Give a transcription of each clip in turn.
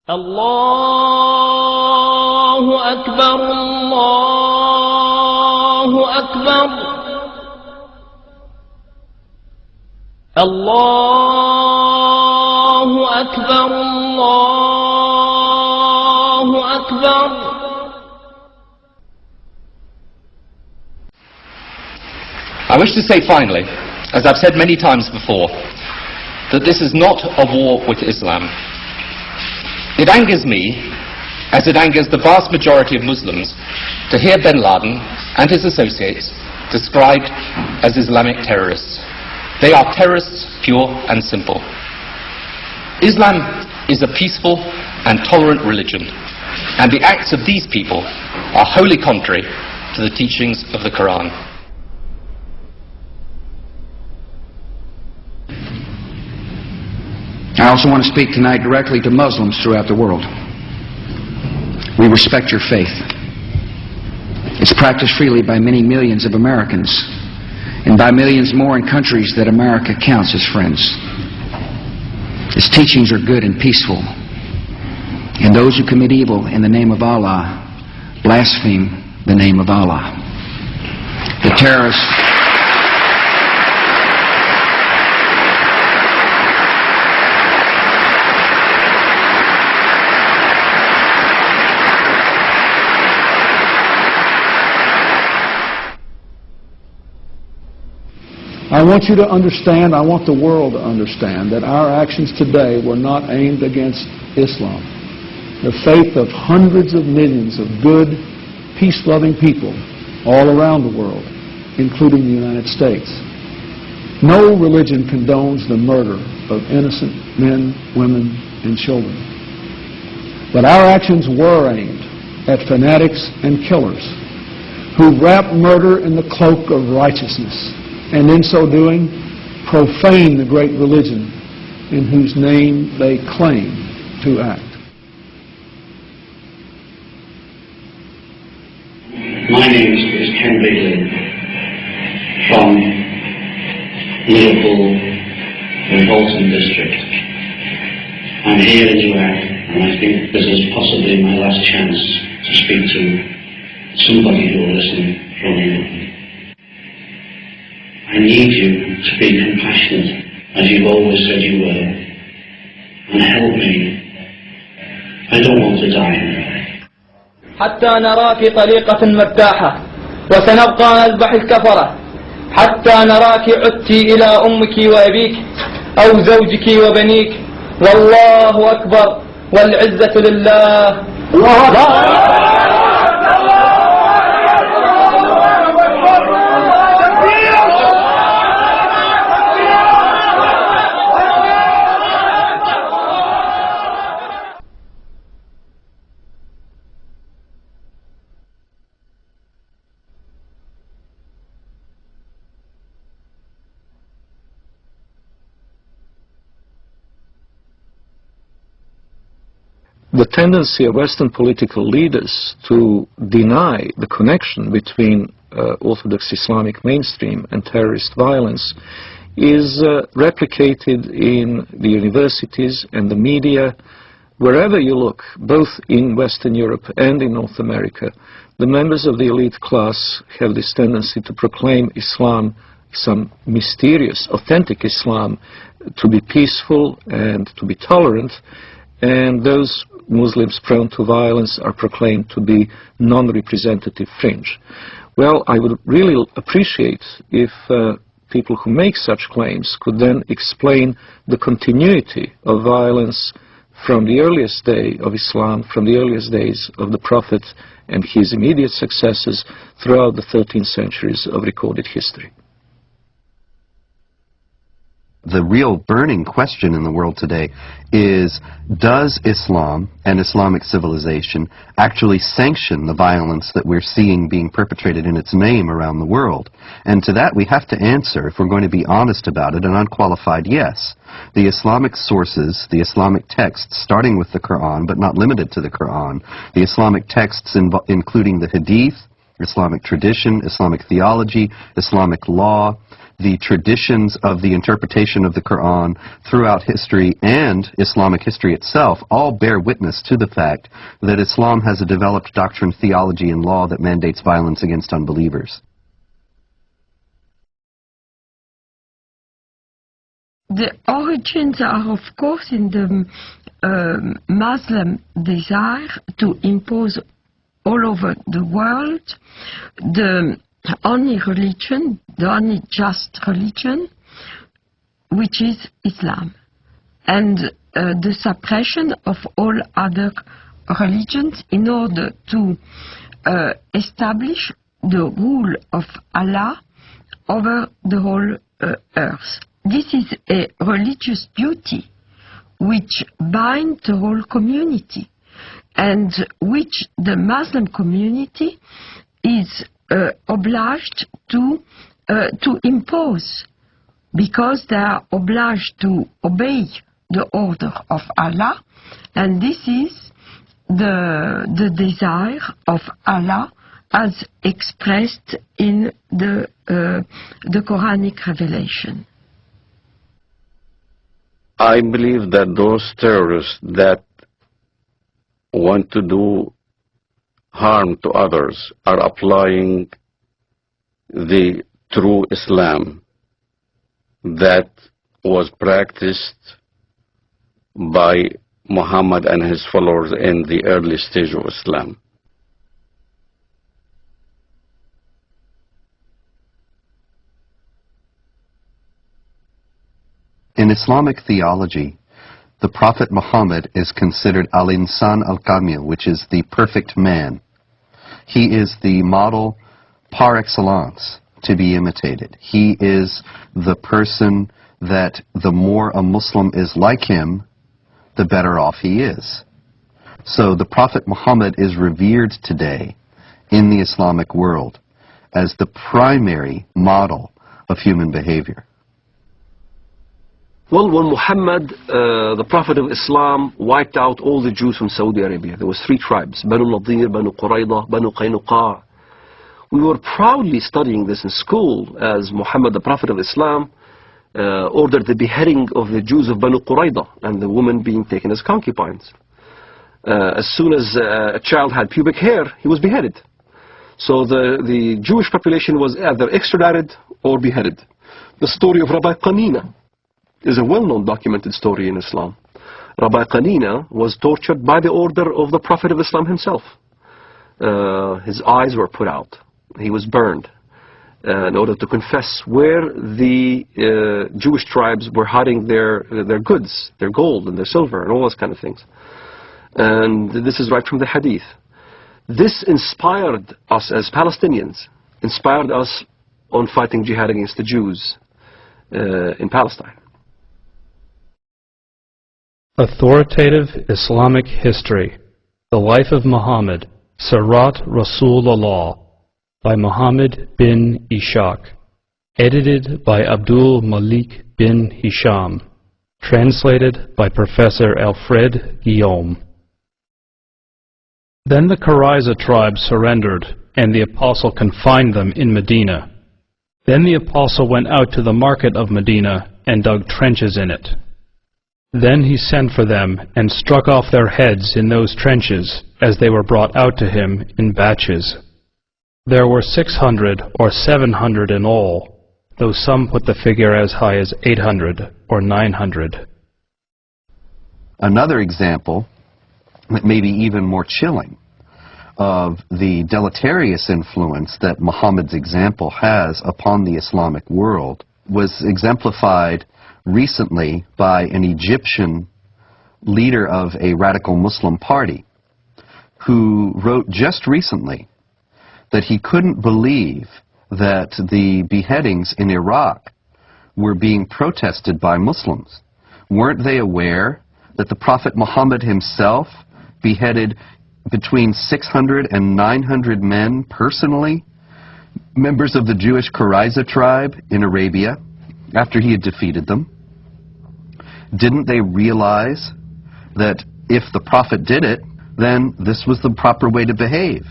الله أكبر الله أكبر الله أكبر الله أكبر. I wish to say finally, as I've said many times before, that this is not a war with Islam. It angers me, as it angers the vast majority of Muslims, to hear bin Laden and his associates described as Islamic terrorists. They are terrorists, pure and simple. Islam is a peaceful and tolerant religion, and the acts of these people are wholly contrary to the teachings of the Quran. I also want to speak tonight directly to Muslims throughout the world. We respect your faith. It's practiced freely by many millions of Americans, and by millions more in countries that America counts as friends. Its teachings are good and peaceful, and those who commit evil in the name of Allah blaspheme the name of Allah. The terrorists... I want you to understand, I want the world to understand that our actions today were not aimed against Islam. The faith of hundreds of millions of good, peace-loving people all around the world, including the United States. No religion condones the murder of innocent men, women, and children. But our actions were aimed at fanatics and killers who wrap murder in the cloak of righteousness, and in so doing, profane the great religion in whose name they claim to act. My name is Ken Bigley from Liverpool in Bolton district. I'm here in Iraq, and I think this is possibly my last chance to speak to somebody who will listen from England. I need you to be compassionate, as you've always said you were, and help me. I don't want to die now. حتى نرى في طريقة مرتاحة وسنبقى نذبح الكفرة حتى نراك عدت إلى أمك وأبيك أو زوجك وبنيك والله أكبر والعزة لله. الله أكبر. The tendency of Western political leaders to deny the connection between Orthodox Islamic mainstream and terrorist violence is replicated in the universities and the media. Wherever you look, both in Western Europe and in North America, the members of the elite class have this tendency to proclaim Islam, some mysterious, authentic Islam, to be peaceful and to be tolerant, and those Muslims prone to violence are proclaimed to be non-representative fringe. Well, I would really appreciate if people who make such claims could then explain the continuity of violence from the earliest day of Islam, from the earliest days of the Prophet and his immediate successors throughout the 13 centuries of recorded history. The real burning question in the world today is, does Islam and Islamic civilization actually sanction the violence that we're seeing being perpetrated in its name around the world? And to that we have to answer, if we're going to be honest about it, an unqualified yes. The Islamic sources, the Islamic texts, starting with the Quran, but not limited to the Quran, the Islamic texts including the Hadith, Islamic tradition, Islamic theology, Islamic law, the traditions of the interpretation of the Quran throughout history, and Islamic history itself all bear witness to the fact that Islam has a developed doctrine, theology, and law that mandates violence against unbelievers. The origins are, of course, in the Muslim desire to impose all over the world the only religion, the only just religion, which is Islam, and the suppression of all other religions in order to establish the rule of Allah over the whole earth. This is a religious duty which binds the whole community, and which the Muslim community is obliged to impose, because they are obliged to obey the order of Allah, and this is the desire of Allah as expressed in the Quranic revelation. I believe that those terrorists that want to do harm to others are applying the true Islam that was practiced by Muhammad and his followers in the early stage of Islam. In Islamic theology, the Prophet Muhammad is considered al-insan al-kamil, which is the perfect man. He is the model par excellence to be imitated. He is the person that the more a Muslim is like him, the better off he is. So the Prophet Muhammad is revered today in the Islamic world as the primary model of human behavior. Well, when Muhammad, the Prophet of Islam, wiped out all the Jews from Saudi Arabia, there was 3 tribes, Banu Nadir, Banu Qurayda, Banu Qaynuqa. We were proudly studying this in school as Muhammad, the Prophet of Islam, ordered the beheading of the Jews of Banu Qurayda and the women being taken as concubines. As soon as a child had pubic hair, he was beheaded. So the Jewish population was either extradited or beheaded. The story of Rabbi Qanina is a well-known documented story in Islam. Rabbi Qanina was tortured by the order of the Prophet of Islam himself. His eyes were put out. He was burned in order to confess where the Jewish tribes were hiding their goods, their gold and their silver and all those kind of things. And this is right from the Hadith. This inspired us as Palestinians, inspired us on fighting jihad against the Jews in Palestine. Authoritative Islamic History, The Life of Muhammad, Sirat Rasulullah, by Muhammad bin Ishaq, edited by Abdul Malik bin Hisham, translated by Professor Alfred Guillaume. Then the Qurayza tribe surrendered, and the apostle confined them in Medina. Then the apostle went out to the market of Medina and dug trenches in it. Then he sent for them and struck off their heads in those trenches as they were brought out to him in batches. There were 600 or 700 in all, though some put the figure as high as 800 or 900. Another example, that may be even more chilling, of the deleterious influence that Muhammad's example has upon the Islamic world was exemplified recently by an Egyptian leader of a radical Muslim party who wrote just recently that he couldn't believe that the beheadings in Iraq were being protested by Muslims. Weren't they aware that the Prophet Muhammad himself beheaded between 600 and 900 men personally, members of the Jewish Qurayza tribe in Arabia, after he had defeated them? Didn't they realize that if the Prophet did it, then this was the proper way to behave?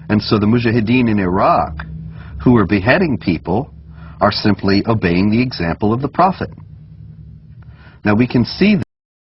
And so the mujahideen in Iraq, who are beheading people, are simply obeying the example of the Prophet. Now we can see